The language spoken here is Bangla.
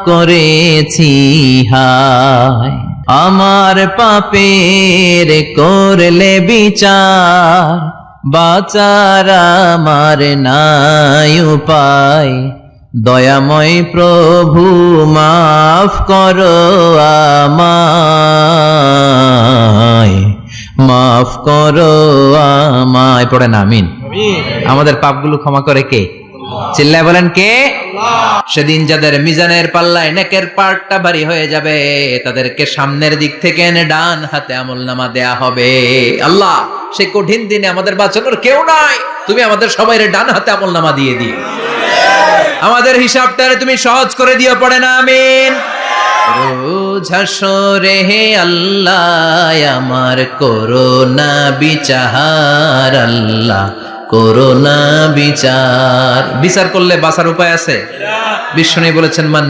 করেছি হায়, আমার পাপের করলে বিচার, বাঁচার আমার নাই উপায়, দয়াময় প্রভু মাফ করো আমায়, মাফ করো আমায়। পড়েন আমিন। আমাদের পাপগুলো ক্ষমা করে কে? চিল্লায় বলেন কে? সেদিন যাদের মিজানের পাল্লায় নেকের পার্টটা ভারী হয়ে যাবে, তাদেরকে সামনের দিক থেকে এনে ডান হাতে আমলনামা দেয়া হবে। আল্লাহ, সেই কঠিন দিনে আমাদের বাঁচানোর কেউ নাই, তুমি আমাদের সবাইরে ডান হাতে আমলনামা দিয়ে দিও, আমাদের হিসাবটারে তুমি সহজ করে দিও। পড়ে না আমিন। রোজ হাসরে হে আল্লাহ আমার করোনা বিচার, আল্লাহ করোনা বিচার। বিচার করলে বাঁচার উপায় আছে? বিষ্ণু বলেছেন, মান